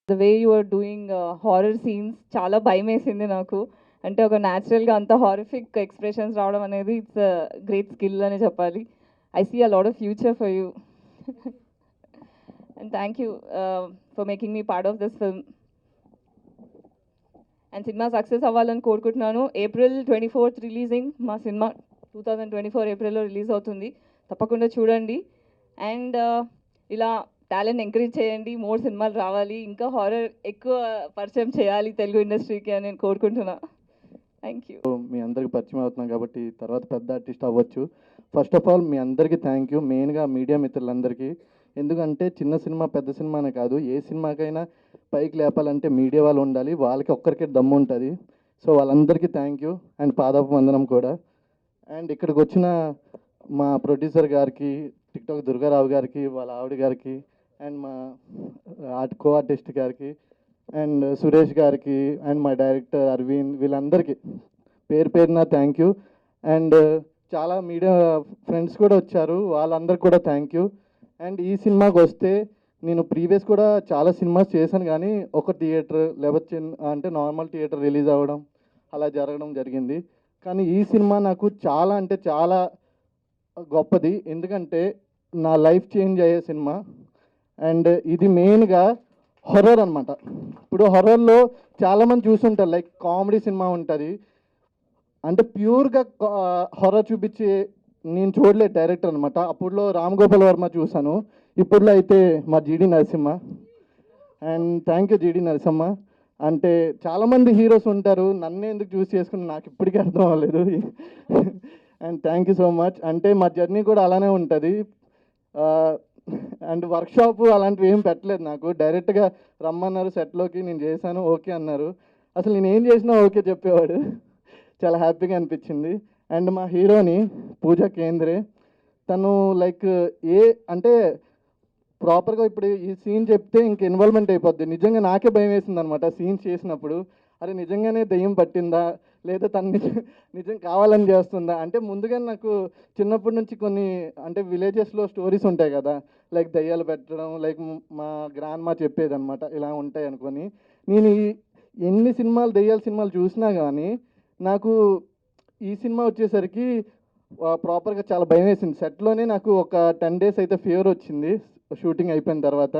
The way you are doing horror scenes చాలా భయమేసింది నాకు. అంటే ఒక న్యాచురల్‌గా అంత హారిఫిక్ ఎక్స్‌ప్రెషన్స్ రావడం అనేది ఇట్స్ గ్రేట్ స్కిల్ అనే చెప్పాలి. I see a lot of future for you. And thank you for making me part of this film. And cinema success అవ్వాలని కోరుకుంటున్నాను. ఏప్రిల్ 24th రిలీజింగ్ మా సినిమా 2024 ఏప్రిల్‌లో రిలీజ్ అవుతుంది. తప్పకుండా చూడండి. అండ్ ఇలా టాలెంట్ ఎంకరేజ్ చేయండి. మోర్ సినిమాలు రావాలి. ఇంకా హారర్ ఎక్కువ పరిచయం చేయాలి తెలుగు ఇండస్ట్రీకి అని నేను కోరుకుంటున్నా. Thank you. మీ అందరికి పరిచయం అవుతున్నాం కాబట్టి తర్వాత పెద్ద ఆర్టిస్ట్ అవ్వచ్చు. ఫస్ట్ ఆఫ్ ఆల్ మీ అందరికీ థ్యాంక్ యూ, మెయిన్గా మీడియా మిత్రులందరికీ. ఎందుకంటే చిన్న సినిమా పెద్ద సినిమా అనే కాదు, ఏ సినిమాకైనా పైకి లేపాలంటే మీడియా వాళ్ళు ఉండాలి, వాళ్ళకి ఒక్కరికే దమ్ము ఉంటుంది. సో వాళ్ళందరికీ థ్యాంక్ యూ అండ్ పాదాపు వందనం కూడా. అండ్ ఇక్కడికి వచ్చిన మా ప్రొడ్యూసర్ గారికి, టిక్టాక్ దుర్గారావు గారికి, వాళ్ళ ఆవిడ గారికి, అండ్ మా కో ఆర్టిస్ట్ గారికి, అండ్ సురేష్ గారికి, అండ్ మా డైరెక్టర్ అరవింద్, వీళ్ళందరికీ పేరు పేరున థ్యాంక్ యూ. అండ్ చాలా మీడియా ఫ్రెండ్స్ కూడా వచ్చారు, వాళ్ళందరికీ కూడా థ్యాంక్ యూ. అండ్ ఈ సినిమాకి వస్తే నేను ప్రీవియస్ కూడా చాలా సినిమాస్ చేశాను, కానీ ఒక థియేటర్ లేకపోతే అంటే నార్మల్ థియేటర్ రిలీజ్ అవ్వడం అలా జరగడం జరిగింది. కానీ ఈ సినిమా నాకు చాలా అంటే చాలా గొప్పది, ఎందుకంటే నా లైఫ్ చేంజ్ అయ్యే సినిమా. అండ్ ఇది మెయిన్గా హొర్రర్ అనమాట. ఇప్పుడు హొర్రర్లో చాలామంది చూసుంటారు, లైక్ కామెడీ సినిమా ఉంటుంది, అంటే ప్యూర్గా హొర్రర్ చూపించి నేను చూడలేదు డైరెక్టర్ అనమాట. అప్పుడులో రామ్ గోపాల్ వర్మ చూశాను, ఇప్పుడులో అయితే మా జీడి నరసింహ. అండ్ థ్యాంక్ యూ జీడి నరసింహ. అంటే చాలామంది హీరోస్ ఉంటారు, నన్ను ఎందుకు చూస్ చేసుకుని నాకు ఇప్పటికీ అర్థం అవ్వలేదు. And thank you so much. అంటే మా జర్నీ కూడా అలానే ఉంటుంది. అండ్ వర్క్షాప్ అలాంటివి ఏం పెట్టలేదు నాకు, డైరెక్ట్గా రమ్మన్నారు సెట్లోకి, నేను చేశాను, ఓకే అన్నారు. అసలు నేను ఏం చేసినా ఓకే చెప్పేవాడు. చాలా హ్యాపీగా అనిపించింది. అండ్ మా హీరోని పూజా కేంద్రే, తను లైక్ ఏ అంటే ప్రాపర్గా ఇప్పుడు ఈ సీన్ చెప్తే ఇంక ఇన్వాల్వ్మెంట్ అయిపోద్ది. నిజంగా నాకే భయం వేసింది అనమాట సీన్ చేసినప్పుడు. అరే నిజంగానే దెయ్యం పట్టిందా, లేదా తను నిజం కావాలని చేస్తుందా. అంటే ముందుగా నాకు చిన్నప్పటి నుంచి కొన్ని అంటే విలేజెస్లో స్టోరీస్ ఉంటాయి కదా, లైక్ దయ్యాలు పెట్టడం, లైక్ మా గ్రాండ్ మా చెప్పేది అనమాట, ఇలా ఉంటాయి అనుకొని. నేను ఎన్ని సినిమాలు దయ్యాల సినిమాలు చూసినా కానీ నాకు ఈ సినిమా వచ్చేసరికి ప్రాపర్గా చాలా భయం వేసింది. సెట్లోనే నాకు ఒక 10 days అయితే ఫీవర్ వచ్చింది షూటింగ్ అయిపోయిన తర్వాత,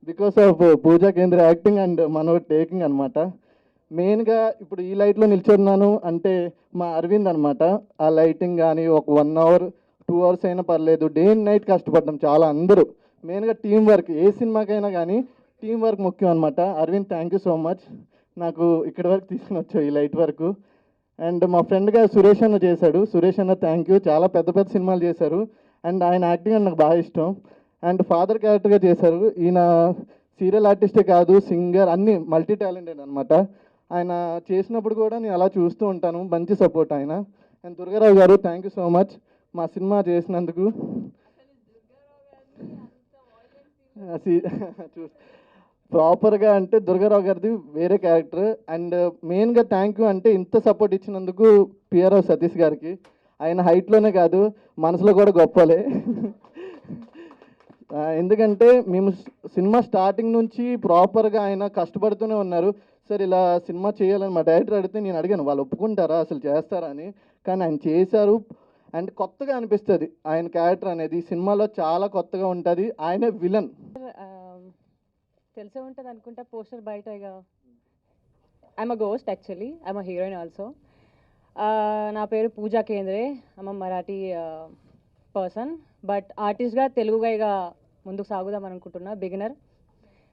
బికాస్ ఆఫ్ పూజా కేంద్ర యాక్టింగ్ అండ్ మనో టేకింగ్ అనమాట. మెయిన్గా ఇప్పుడు ఈ లైట్లో నిల్చున్నాను అంటే మా అరవింద్ అనమాట. ఆ లైటింగ్ కానీ ఒక 1 hour 2 hours అయినా పర్లేదు, డే అండ్ నైట్ కష్టపడ్డాం చాలా అందరూ. మెయిన్గా టీం వర్క్, ఏ సినిమాకైనా కానీ టీం వర్క్ ముఖ్యం అనమాట. Aravind thank you so much, నాకు ఇక్కడి వరకు తీసుకుని వచ్చావు ఈ లైట్ వరకు. అండ్ మా ఫ్రెండ్గా సురేష్ అన్న చేశాడు, సురేష్ అన్న థ్యాంక్ యూ, చాలా పెద్ద పెద్ద సినిమాలు చేశారు. అండ్ ఆయన యాక్టింగ్ అంటే నాకు బాగా ఇష్టం. అండ్ ఫాదర్ క్యారెక్టర్గా చేశారు. ఈయన సీరియల్ ఆర్టిస్టే కాదు, సింగర్, అన్నీ మల్టీ టాలెంటెడ్ అనమాట. ఆయన చేసినప్పుడు కూడా నేను అలా చూస్తూ ఉంటాను, మంచి సపోర్ట్ ఆయన. అండ్ దుర్గారావు గారు థ్యాంక్ యూ సో మచ్ మా సినిమా చేసినందుకు. ప్రాపర్గా అంటే దుర్గారావు గారిది వేరే క్యారెక్టర్. అండ్ మెయిన్గా థ్యాంక్ యూ అంటే ఇంత సపోర్ట్ ఇచ్చినందుకు పిఆర్ఓ సతీష్ గారికి. ఆయన హైట్లోనే కాదు మనసులో కూడా గొప్పలే. ఎందుకంటే మేము సినిమా స్టార్టింగ్ నుంచి ప్రాపర్గా ఆయన కష్టపడుతూనే ఉన్నారు. సార్ ఇలా సినిమా చేయాలని మా డైరెక్టర్ అడిగితే నేను అడిగాను వాళ్ళు ఒప్పుకుంటారా అసలు చేస్తారా అని, కానీ ఆయన చేశారు. అండ్ కొత్తగా అనిపిస్తుంది ఆయన క్యారెక్టర్ అనేది సినిమాలో చాలా కొత్తగా ఉంటుంది. ఆయనే విలన్. తెలిసే ఉంటుంది అనుకుంటా పోస్టర్ బయట. ఇక I'm a ghost actually, I'm a heroine also. నా పేరు Pooja Kendre, I'm a Marathi person, but ఆర్టిస్ట్గా తెలుగుగా ముందుకు సాగుదాం అనుకుంటున్నా. Beginner,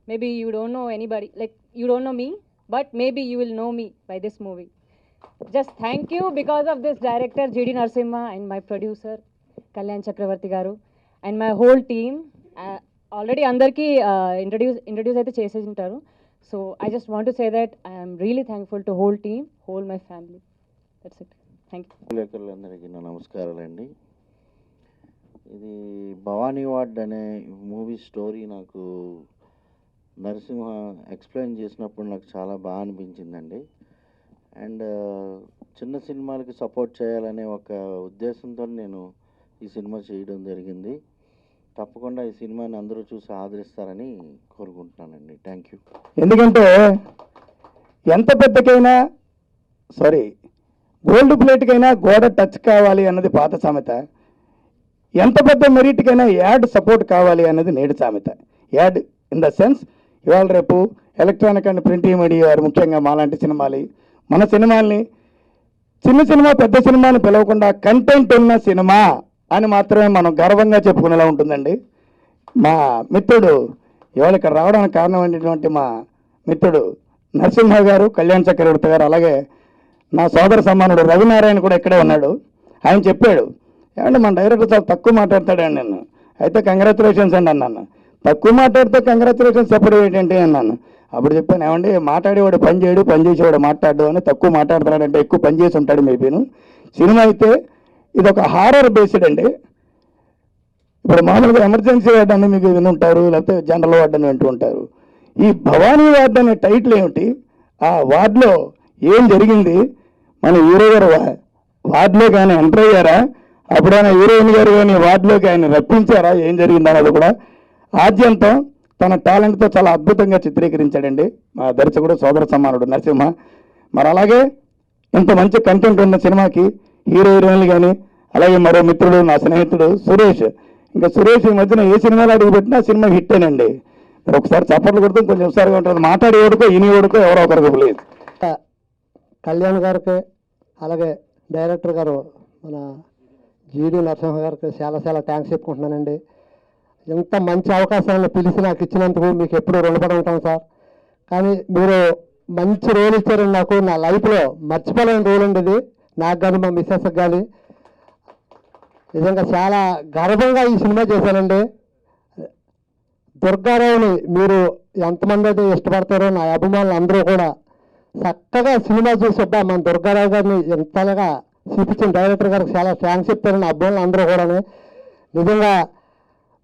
maybe you don't know anybody, like you don't know me, but maybe you will know me by this movie. Just thank you because of this director GD Narasimha and my producer Kalyan Chakravarthy గారు and my whole team. Already అందరికీ introduce అయితే చేసేసి ఉంటారు. So I just want to say that I'm really thankful to whole team, whole my family. That's it. Thank you. విలేకరులందరికీ నా నమస్కారాలండి. ఇది Bhavani ward అనే మూవీ స్టోరీ నాకు నరసింహ ఎక్స్ప్లెయిన్ చేసినప్పుడు నాకు చాలా బాగా అనిపించిందండి. అండ్ చిన్న సినిమాలకి సపోర్ట్ చేయాలనే ఒక ఉద్దేశంతో నేను ఈ సినిమా చేయడం జరిగింది. తప్పకుండా ఈ సినిమాని అందరూ చూసి ఆదరిస్తారని కోరుకుంటున్నానండి. Thank you. ఎందుకంటే ఎంత పెద్దకైనా గోల్డ్ ప్లేట్కైనా గోడ టచ్ కావాలి అన్నది పాత సామెత. ఎంత పెద్ద మెరిట్కైనా యాడ్ సపోర్ట్ కావాలి అన్నది నేడు సామెత. యాడ్ ఇన్ ద సెన్స్ ఇవాళ రేపు ఎలక్ట్రానిక్ అండ్ ప్రింట్ మీడియా వారు ముఖ్యంగా మాలాంటి సినిమాలు మన సినిమాల్ని చిన్న సినిమా పెద్ద సినిమాని పిలవకుండా కంటెంట్ ఉన్న సినిమా అని మాత్రమే మనం గర్వంగా చెప్పుకునేలా ఉంటుందండి. మా మిత్రుడు ఇవాళ ఇక్కడ రావడానికి కారణమైనటువంటి మా మిత్రుడు నరసింహ గారు, కళ్యాణ్ చక్రవర్తి గారు, అలాగే నా సోదర సమానుడు రవినారాయణ కూడా ఇక్కడే ఉన్నాడు. ఆయన చెప్పాడు, ఏమంటే మన డైరెక్టర్ చాలా తక్కువ మాట్లాడతాడండి నేను. అయితే కంగ్రాచులేషన్స్ అండి అన్నాను. తక్కువ మాట్లాడితే కంగ్రాచులేషన్స్ చెప్పడం ఏంటంటే అన్నాను. అప్పుడు చెప్పాను, ఏమండి మాట్లాడేవాడు పని చేయడు, పని చేసేవాడు మాట్లాడు అని. తక్కువ మాట్లాడుతున్నాడంటే ఎక్కువ పని చేసి ఉంటాడు మేబీను. సినిమా అయితే ఇది ఒక హారర్ బేస్డ్ అండి. ఇప్పుడు మామూలుగా ఎమర్జెన్సీ వార్డ్ అని మీకు వినుంటారు, లేకపోతే జనరల్ వార్డ్ అని వింటూ ఉంటారు. ఈ భవానీ వార్డ్ అనే టైటిల్ ఏమిటి, ఆ వార్డులో ఏం జరిగింది, మన హీరో గారు వార్డులోకి ఆయన ఎంటర్ అయ్యారా, అప్పుడైనా హీరోయిన్ గారు కానీ వార్డులోకి ఆయన రప్పించారా, ఏం జరిగింది అన్నది కూడా ఆద్యంతం తన టాలెంట్తో చాలా అద్భుతంగా చిత్రీకరించాడండి మా దర్శకుడు సోదర సమానుడు నరసింహ. మరి అలాగే ఇంత మంచి కంటెంట్ ఉన్న సినిమాకి హీరో హీరోయిన్లు కానీ, అలాగే మరో మిత్రుడు నా స్నేహితుడు సురేష్. ఇంకా సురేష్ ఈ మధ్యన ఏ సినిమాలో అడుగుపెట్టినా సినిమా హిట్టేనండి. మరి ఒకసారి చప్పట్లు కొడుతూ కొంచెం ఒకసారిగా ఉంటుంది. మాట్లాడి ఓడుకో ఇని ఓడుకో ఎవరో ఒకరికి ప్లీజ్. కళ్యాణ్ గారికి, అలాగే డైరెక్టర్ గారు మన జీడి నరసింహ గారికి చాలా చాలా థ్యాంక్స్ చెప్పుకుంటున్నానండి. ఇంత మంచి అవకాశాలను పిలిచి నాకు ఇచ్చినందుకు మీకు ఎప్పుడూ రుణపడి ఉంటాను సార్. కానీ మీరు మంచి రోల్ ఇచ్చారండి నాకు. నా లైఫ్లో మర్చిపోలేని రోల్ అండి ఇది, నాకు కానీ మా మిస్సెస్కి కానీ. నిజంగా చాలా గర్వంగా ఈ సినిమా చేశానండి. దుర్గారావుని మీరు ఎంతమంది అయితే ఇష్టపడతారో నా అభిమానులు అందరూ కూడా చక్కగా సినిమా చూసి అబ్బా మన దుర్గారావు గారిని ఎంతగా చూపించిన డైరెక్టర్ గారికి చాలా థ్యాంక్స్ చెప్తారని అభిమానులు అందరూ కూడా. నిజంగా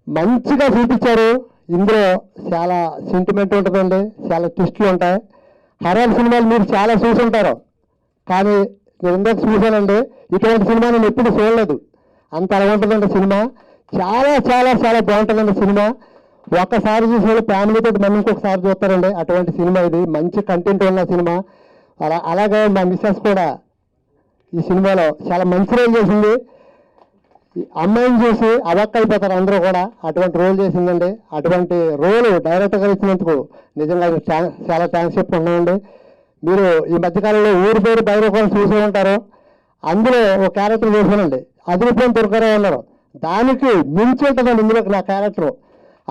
మంచిగా చూపించారు. ఇందులో చాలా సెంటిమెంట్ ఉంటుందండి, చాలా ట్విస్టులు ఉంటాయి. హర్రర్ సినిమాలు మీరు చాలా చూసి ఉంటారు, కానీ నేను ఇందాక చూశానండి, ఇటువంటి సినిమా నేను ఎప్పుడు చూడలేదు. అంత అలా ఉంటుందండి సినిమా. చాలా చాలా చాలా బాగుంటుందండి సినిమా. ఒక్కసారి చూసిన ఫ్యామిలీతో మళ్ళీ ఇంకొకసారి చూస్తారండి, అటువంటి సినిమా ఇది. మంచి కంటెంట్ ఉన్న సినిమా. అలాగే మా మిస్సెస్ కూడా ఈ సినిమాలో చాలా మంచి రోల్ చేసింది. అమ్మాయిని చూసి అవాక్కైపోతారు అందరూ కూడా, అటువంటి రోల్ చేసిందండి. అటువంటి రోలు డైరెక్టర్ గారు ఇచ్చినందుకు నిజంగా చాలా థ్యాంక్స్ చెప్పుకుంటున్నామండి. మీరు ఈ మధ్యకాలంలో ఊరి పేరు బైరకోని చూసే ఉంటారు, అందులో ఒక క్యారెక్టర్ చేశానండి, అదిరిపోయిన దుర్గారావు ఉన్నారు. దానికి మించి ఉంటుందండి ఇందులో నా క్యారెక్టర్.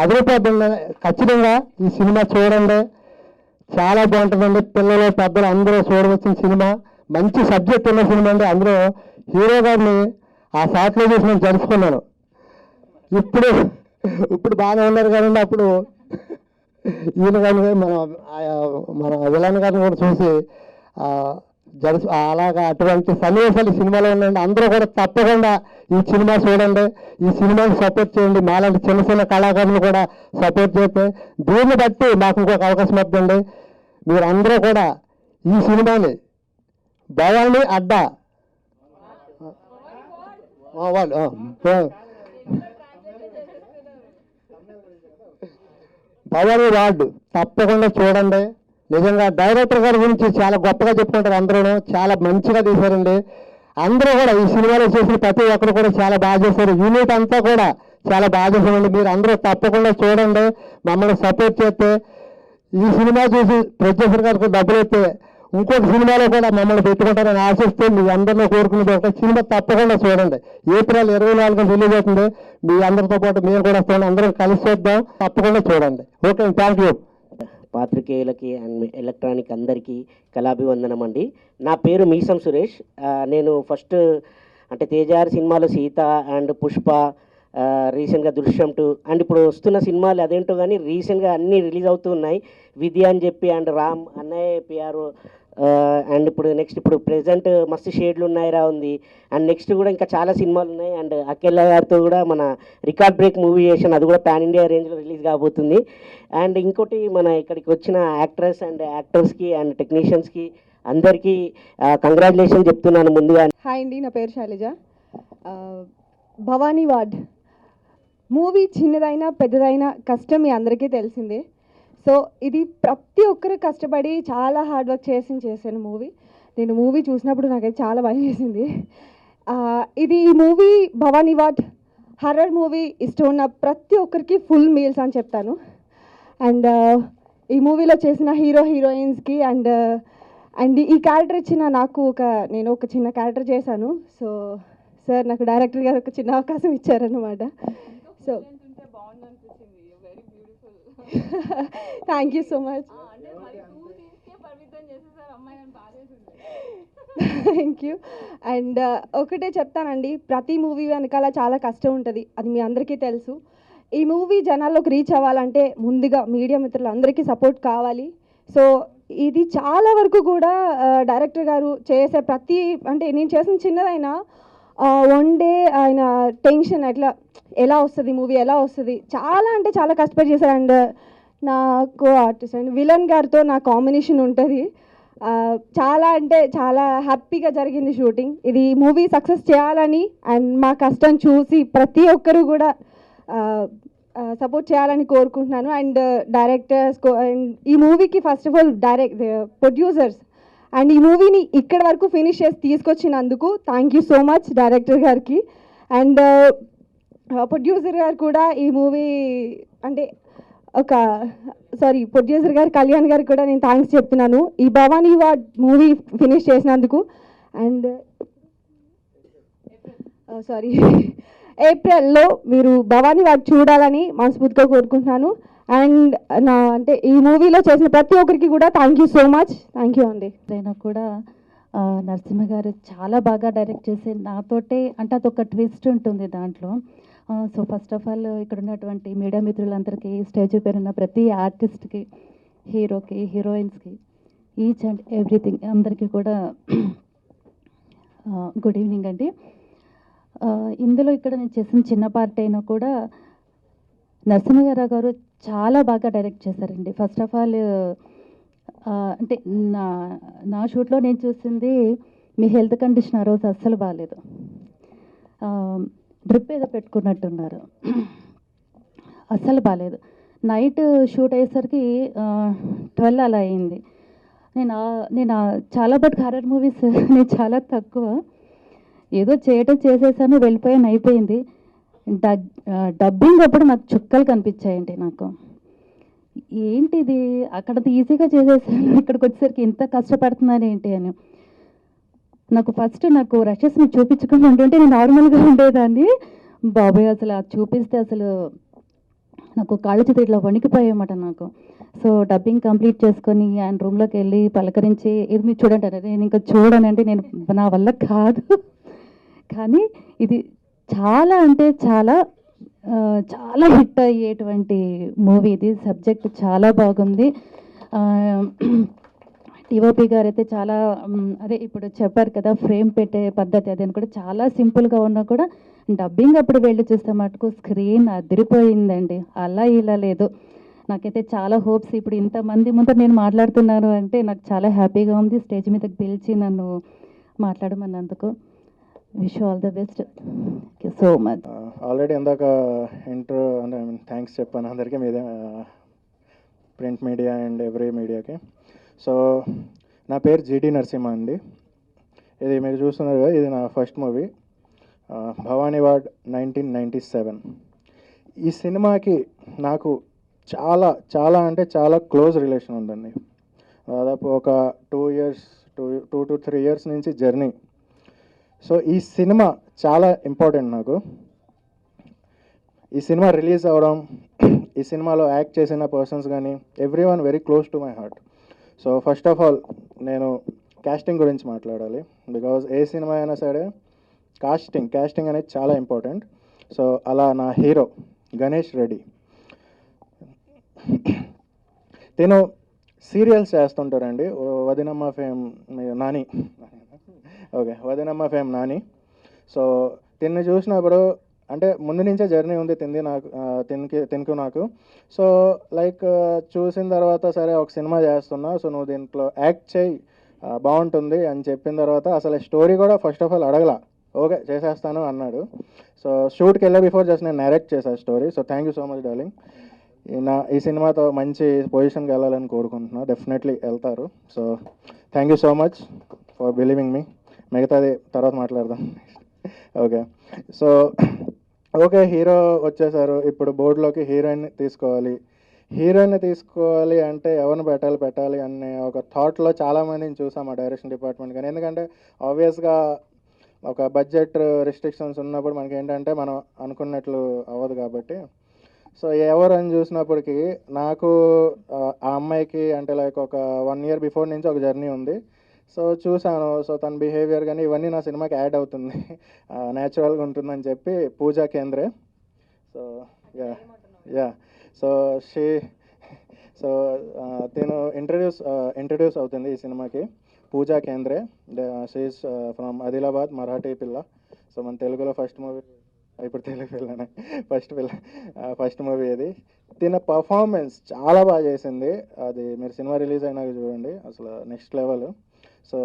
అదిరిపోతుంది. ఖచ్చితంగా ఈ సినిమా చూడండి, చాలా బాగుంటుందండి. పిల్లలు పెద్దలు అందరూ చూడవచ్చిన సినిమా. మంచి సబ్జెక్ట్ ఉన్న సినిమా అండి. అందులో హీరో గారిని ఆ షాట్లో చూసి నేను జరుచుకున్నాను. ఇప్పుడు బాగానే ఉన్నారు కానీ అప్పుడు ఈయన కానీ మన విలన్ గారిని కూడా చూసి అలాగా అటువంటి సన్నివేశాలు సినిమాలో ఉన్నాయండి. అందరూ కూడా తప్పకుండా ఈ సినిమా చూడండి, ఈ సినిమాని సపోర్ట్ చేయండి. మాలాంటి చిన్న చిన్న కళాకారులు కూడా సపోర్ట్ చేస్తే దీన్ని బట్టి మాకు ఇంకొక అవకాశం వద్దండి. మీరు అందరూ కూడా ఈ సినిమాని భవానీ అడ్డా భవానీ వార్డు తప్పకుండా చూడండి. నిజంగా డైరెక్టర్ గారి గురించి చాలా గొప్పగా చెప్పుకుంటారు అందరూ. చాలా మంచిగా తీశారండి. అందరూ కూడా ఈ సినిమాలో చేసిన ప్రతి ఒక్కరు కూడా చాలా బాగా చేశారు. యూనిట్ అంతా కూడా చాలా బాగా చేశారండి. మీరు అందరూ తప్పకుండా చూడండి, మమ్మల్ని సపోర్ట్ చేస్తే. ఈ సినిమా చూసి ప్రొడ్యూసర్ గారికి డబ్బులు ఇస్తే ఇంకొక సినిమాలో కూడా మమ్మల్ని పెట్టుకుంటారని ఆశిస్తే మీ అందరినీ కోరుకునేది ఒక సినిమా తప్పకుండా చూడండి. ఏప్రిల్ 24 రిలీజ్ అవుతుంది. మీ అందరితో పాటు మేము కూడా వస్తాం, అందరం కలిసి చూద్దాం. తప్పకుండా చూడండి. Okay, thank you. పాత్రికేయులకి అండ్ ఎలక్ట్రానిక్ అందరికీ కళాభివందనం అండి. నా పేరు మీసం సురేష్. నేను ఫస్ట్ అంటే తేజార్ సినిమాలో సీత అండ్ పుష్ప, రీసెంట్గా దృశ్యం 2 అండ్ ఇప్పుడు వస్తున్న సినిమాలు అదేంటో కానీ రీసెంట్గా అన్నీ రిలీజ్ అవుతూ ఉన్నాయి. విద్య అని చెప్పి అండ్ రామ్ అన్నయ్య పిఆర్ అండ్ ఇప్పుడు ప్రెజెంట్ మస్తు షేడ్లు ఉన్నాయిరా ఉంది. అండ్ నెక్స్ట్ కూడా ఇంకా చాలా సినిమాలు ఉన్నాయి. అండ్ అఖిల గారితో కూడా మన రికార్డ్ బ్రేక్ మూవీ చేసాను, అది కూడా పాన్ ఇండియా రేంజ్లో రిలీజ్ కాబోతుంది. అండ్ ఇంకోటి మన ఇక్కడికి వచ్చిన యాక్ట్రెస్ అండ్ యాక్టర్స్కి అండ్ టెక్నీషియన్స్కి అందరికీ కంగ్రాచులేషన్ చెప్తున్నాను ముందుగా. హాయ్ అండి, నా పేరు శైలజ. భవానీ వార్డ్ మూవీ చిన్నదైనా పెద్దదైనా కష్టం మీ అందరికీ తెలిసిందే. సో ఇది ప్రతి ఒక్కరు కష్టపడి చాలా హార్డ్ వర్క్ చేశాను మూవీ. నేను మూవీ చూసినప్పుడు నాకైతే చాలా భయం వేసింది. ఈ movie Bhavani what horror movie ఇష్టం ఉన్న ప్రతి ఒక్కరికి ఫుల్ మీల్స్ అని చెప్తాను. అండ్ ఈ మూవీలో చేసిన హీరోయిన్స్కి అండ్ ఈ క్యారెక్టర్ ఇచ్చిన నేను ఒక చిన్న క్యారెక్టర్ చేశాను. సో సార్ నాకు డైరెక్టర్ గారు ఒక చిన్న అవకాశం ఇచ్చారన్నమాట. So thank you so much. Thank you. And ఒకటే చెప్తానండి, ప్రతి మూవీ వెనకాల చాలా కష్టం ఉంటుంది, అది మీ అందరికీ తెలుసు. ఈ మూవీ జనాల్లోకి రీచ్ అవ్వాలంటే ముందుగా మీడియా మిత్రులందరికీ సపోర్ట్ కావాలి. సో ఇది చాలా వరకు కూడా డైరెక్టర్ గారు చేసే అంటే నేను చేసిన చిన్నదైనా వన్ డే ఆయన టెన్షన్ ఎలా వస్తుంది మూవీ ఎలా వస్తుంది చాలా అంటే చాలా కష్టపడి చేశారు. అండ్ నాకు ఆర్టిస్ట్ అండ్ విలన్ గారితో నా కాంబినేషన్ ఉంటుంది. చాలా అంటే చాలా హ్యాపీగా జరిగింది షూటింగ్. ఇది మూవీ సక్సెస్ చేయాలని అండ్ మా కష్టం చూసి ప్రతి ఒక్కరు కూడా సపోర్ట్ చేయాలని కోరుకుంటున్నాను. అండ్ డైరెక్టర్స్ అండ్ ఈ మూవీకి first of all producers and ఈ మూవీని ఇక్కడ వరకు ఫినిష్ చేసి తీసుకొచ్చినందుకు thank you so much director గారికి. అండ్ ప్రొడ్యూసర్ గారు కూడా ఈ మూవీ అంటే ప్రొడ్యూసర్ గారు కళ్యాణ్ గారికి కూడా నేను థ్యాంక్స్ చెప్తున్నాను ఈ భవానీ వాడ్ మూవీ ఫినిష్ చేసినందుకు. అండ్ ఏప్రిల్లో మీరు భవానీ వాడ్ చూడాలని మనస్ఫూర్తిగా కోరుకుంటున్నాను. అండ్ ఈ మూవీలో చేసిన ప్రతి ఒక్కరికి కూడా thank you so much. Thank you అండి. అయినా కూడా నరసింహ గారు చాలా బాగా డైరెక్ట్ చేసి నాతోటే అంటే అదొక ట్విస్ట్ ఉంటుంది దాంట్లో. సో ఫస్ట్ ఆఫ్ ఆల్ ఇక్కడ ఉన్నటువంటి మీడియా మిత్రులందరికీ, స్టేజ్ పేరున్న ప్రతి ఆర్టిస్ట్కి, హీరోకి, హీరోయిన్స్కి, ఈచ్ అండ్ ఎవ్రీథింగ్ అందరికీ కూడా గుడ్ ఈవినింగ్ అండి. ఇందులో ఇక్కడ నేను చేసిన చిన్న పార్ట్ అయినా కూడా నరసింహ గారు చాలా బాగా డైరెక్ట్ చేశారండి. ఫస్ట్ ఆఫ్ ఆల్ అంటే నా షూట్లో నేను చూసింది మీ హెల్త్ కండిషన్ ఆ రోజు అస్సలు బాగాలేదు, డ్రిప్ ఏదో పెట్టుకున్నట్టున్నారు, అస్సలు బాగాలేదు. నైట్ షూట్ అయ్యేసరికి 12 అలా అయింది. నేను చాలా బట్ హారర్ మూవీస్ నేను చాలా తక్కువ, ఏదో చేసేసాను వెళ్ళిపోయాను అయిపోయింది. డబ్బింగ్ అప్పుడు నాకు చుక్కలు కనిపించాయండి. నాకు ఏంటిది అక్కడ ఈజీగా చేసేసాను, ఇక్కడికి వచ్చేసరికి ఇంత కష్టపడుతున్నాను ఏంటి అని. నాకు రషెస్ మీకు చూపించకుండా ఉంటుంటే నేను నార్మల్గా ఉండేదాన్ని. బాబాయ్ అసలు అది చూపిస్తే అసలు నాకు కాళ్ళ చేతులు ఇట్లా వణికిపోయాయన్నమాట నాకు. సో డబ్బింగ్ కంప్లీట్ చేసుకొని ఆయన రూమ్లోకి వెళ్ళి పలకరించి ఇది మీరు చూడండి అంటే నేను ఇంకా చూడనండి, నా వల్ల కాదు. కానీ ఇది చాలా అంటే చాలా చాలా హిట్ అయ్యేటువంటి మూవీ. ఇది సబ్జెక్ట్ చాలా బాగుంది. టీఓపీ గారు అయితే చాలా అదే ఇప్పుడు చెప్పారు కదా ఫ్రేమ్ పెట్టే పద్ధతి, అదని కూడా చాలా సింపుల్గా ఉన్నా కూడా డబ్బింగ్ అప్పుడు వెళ్ళి చూస్తే మటుకు స్క్రీన్ అదిరిపోయిందండి. అలా ఇలా లేదు. నాకైతే చాలా హోప్స్. ఇప్పుడు ఇంతమంది ముందు నేను మాట్లాడుతున్నాను అంటే నాకు చాలా హ్యాపీగా ఉంది. స్టేజ్ మీదకి పిలిచి నన్ను మాట్లాడమన్నందుకు wish all the best. So much. Already ఇందాక ఇంట్రో అంటే థ్యాంక్స్ చెప్పాను అందరికీ, మీదే ప్రింట్ మీడియా అండ్ ఎవ్రీ మీడియాకి. సో నా పేరు జీడి నరసింహ అండి. ఇది మీరు చూస్తున్నారు కదా, ఇది నా ఫస్ట్ మూవీ భవానీ వాడ్ 1997. ఈ సినిమాకి నాకు చాలా చాలా అంటే చాలా క్లోజ్ రిలేషన్ ఉందండి. దాదాపు ఒక 2 to 3 years నుంచి జర్నీ. సో ఈ సినిమా చాలా ఇంపార్టెంట్ నాకు. ఈ సినిమా రిలీజ్ అవ్వడం, ఈ సినిమాలో యాక్ట్ చేసిన పర్సన్స్ కానీ everyone very close to my heart. So first of all నేను కాస్టింగ్ గురించి మాట్లాడాలి. బికాజ్ ఏ సినిమా అయినా సరే కాస్టింగ్ అనేది చాలా ఇంపార్టెంట్. సో అలా నా హీరో గణేష్ రెడ్డి, నేను సీరియల్స్ చేస్తుంటారండి. Vadinamma fame Nani, okay Vadinamma fame Nani. So తిన్ని చూసినప్పుడు అంటే ముందు నుంచే జర్నీ ఉంది తినకు నాకు. సో లైక్ చూసిన తర్వాత సరే ఒక సినిమా చేస్తున్నా, సో నువ్వు దీంట్లో యాక్ట్ చేయి బాగుంటుంది అని చెప్పిన తర్వాత అసలు స్టోరీ కూడా ఫస్ట్ ఆఫ్ ఆల్ అడగల. ఓకే చేసేస్తాను అన్నాడు. సో షూట్కి వెళ్ళే బిఫోర్ జస్ట్ నేను నరేట్ చేశాను story. So thank you so much darling. ఈ సినిమాతో మంచి పొజిషన్కి వెళ్ళాలని కోరుకుంటున్నా. డెఫినెట్లీ వెళ్తారు. So thank you so much for believing me. మిగతాది తర్వాత మాట్లాడదాం. ఓకే. సో ఓకే, హీరో వచ్చేసారు. ఇప్పుడు బోర్డులోకి హీరోయిన్ తీసుకోవాలి అంటే ఎవరిని పెట్టాలి అనే ఒక థాట్లో చాలామందిని చూసాం ఆ డైరెక్షన్ డిపార్ట్మెంట్. కానీ ఎందుకంటే ఆబ్వియస్గా ఒక బడ్జెట్ రిస్ట్రిక్షన్స్ ఉన్నప్పుడు మనకి ఏంటంటే మనం అనుకున్నట్లు అవ్వదు కాబట్టి, సో ఎవరు అని చూసినప్పటికీ నాకు ఆ అమ్మాయికి అంటే లైక్ ఒక 1 year బిఫోర్ నుంచి ఒక జర్నీ ఉంది. సో చూశాను. సో తన బిహేవియర్ కానీ ఇవన్నీ నా సినిమాకి యాడ్ అవుతుంది, న్యాచురల్గా ఉంటుందని చెప్పి Pooja Kendre. So yeah so so తిను ఇంట్రడ్యూస్ అవుతుంది ఈ సినిమాకి. పూజా కేంద్రే, షీఈస్ ఫ్రమ్ ఆదిలాబాద్, మరాఠీ పిల్ల. సో మన తెలుగులో ఫస్ట్ మూవీ, ఇప్పుడు తెలుగు పిల్లనే ఫస్ట్ మూవీ ఇది. తిన పర్ఫార్మెన్స్ చాలా బాగా చేసింది. అది మీరు సినిమా రిలీజ్ అయినాక చూడండి, అసలు next level. So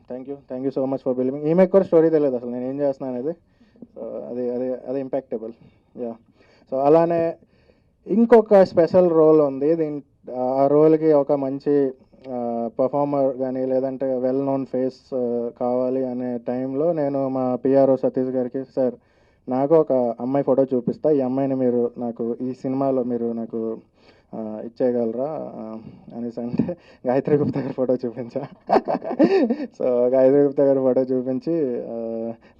thank you so much for believing. ఈమెకు కూడా స్టోరీ తెలియదు అసలు నేను ఏం చేస్తున్నాను అనేది. సో అది ఇంపాక్టబుల్. యా. సో అలానే ఇంకొక స్పెషల్ రోల్ ఉంది. ఆ రోల్కి ఒక మంచి పర్ఫార్మర్ కానీ లేదంటే వెల్ నోన్ ఫేస్ కావాలి అనే టైంలో నేను మా పిఆర్ఓ సతీష్ గారికి, సార్ నాకు ఒక అమ్మాయి ఫోటో చూపిస్తా, ఈ అమ్మాయిని మీరు నాకు ఈ సినిమాలో మీరు నాకు ఇచ్చేయగలరా అనేసి అంటే గాయత్రి గుప్తా గారి ఫోటో చూపించా. సో గాయత్రి గుప్తా గారి ఫోటో చూపించి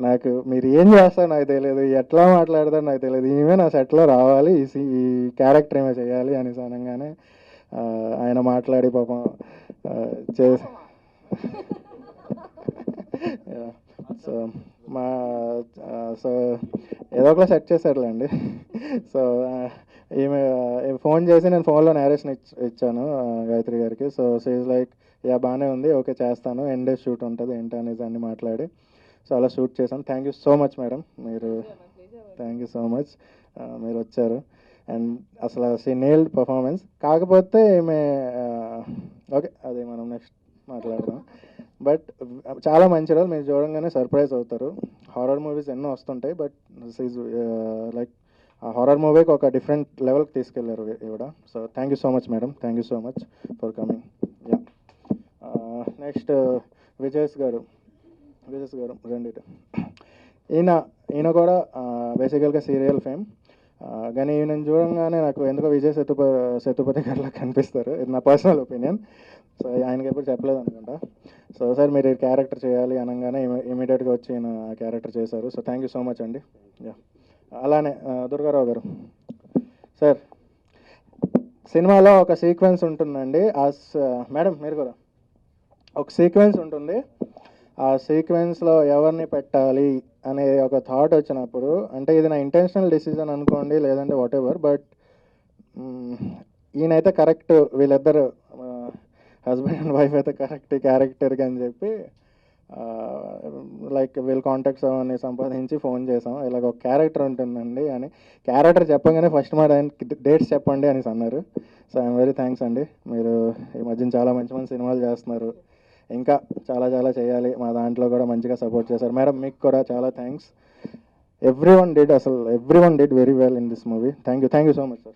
నాకు మీరు ఏం చేస్తారో నాకు తెలియదు, ఎట్లా మాట్లాడతారో నాకు తెలియదు, ఈమె నా సెట్లో రావాలి, ఈ క్యారెక్టర్ ఏమో చేయాలి అనేసి అనగానే ఆయన మాట్లాడి పాపం చేసి సో సో ఏదో ఒకలా సెట్ చేశారులేండి. సో ఈమె ఫోన్ చేసి నేను ఫోన్లో నేరేషన్ ఇచ్చాను గాయత్రి గారికి. సో షీఈస్ లైక్ యా బాగానే ఉంది, ఓకే చేస్తాను, ఎండ్ డేస్ షూట్ ఉంటుంది ఏంటి అనేది అన్ని మాట్లాడి సో అలా షూట్ చేశాను. Thank you so much madam, thank you so much మీరు వచ్చారు. అండ్ అసలు షీ నేల్డ్ పర్ఫార్మెన్స్. కాకపోతే ఈమె ఓకే అది మనం నెక్స్ట్ మాట్లాడదాం. బట్ చాలా మంచి రోజు, మీరు చూడంగానే సర్ప్రైజ్ అవుతారు. హారర్ మూవీస్ ఎన్నో వస్తుంటాయి, బట్ దిస్ ఈజ్ లైక్ ఆ హారర్ మూవీకి ఒక డిఫరెంట్ లెవెల్కి తీసుకెళ్లారు ఈవిడ. So thank you so much madam, thank you so much for coming. Yeah. Next విజయస్ గారు రండి. ఈయన కూడా బేసికల్గా సీరియల్ ఫేమ్. కానీ ఈయన చూడంగానే నాకు ఎందుకో విజయ్ సేతుపతి గారిలా కనిపిస్తారు. ఇది నా పర్సనల్ ఒపీనియన్. సో ఆయనకి ఎప్పుడు చెప్పలేదు అనుకుంటా. సో సార్ మీరు ఈ క్యారెక్టర్ చేయాలి అనగానే ఇమీడియట్గా వచ్చి ఈయన ఆ క్యారెక్టర్ చేశారు. So thank you so much అండి. యా. అలానే దుర్గారావు గారు సార్, సినిమాలో ఒక సీక్వెన్స్ ఉంటుందండి. మేడం మీరు కూడా ఒక సీక్వెన్స్ ఉంటుంది. ఆ సీక్వెన్స్లో ఎవరిని పెట్టాలి అనే ఒక థాట్ వచ్చినప్పుడు, అంటే ఇది నా ఇంటెన్షనల్ డెసిజన్ అనుకోండి లేదంటే వాట్ ఎవర్, బట్ ఈయనైతే కరెక్ట్, వీళ్ళిద్దరు హస్బెండ్ అండ్ వైఫ్ అయితే కరెక్ట్ క్యారెక్టర్కి అని చెప్పి లైక్ వీళ్ళ కాంటాక్ట్స్ అవన్నీ సంపాదించి ఫోన్ చేసాం, ఇలాగ ఒక క్యారెక్టర్ ఉంటుందండి అని. క్యారెక్టర్ చెప్పగానే ఫస్ట్ మాట డేట్స్ చెప్పండి అనేసి అన్నారు. సో ఐఎమ్ వెరీ థ్యాంక్స్ అండి. మీరు ఈ మధ్యన చాలా మంచి సినిమాలు చేస్తున్నారు, ఇంకా చాలా చేయాలి, మా దాంట్లో కూడా మంచిగా సపోర్ట్ చేశారు. మేడం మీకు కూడా చాలా thanks. Every one did very well in this movie. Thank you so much sir.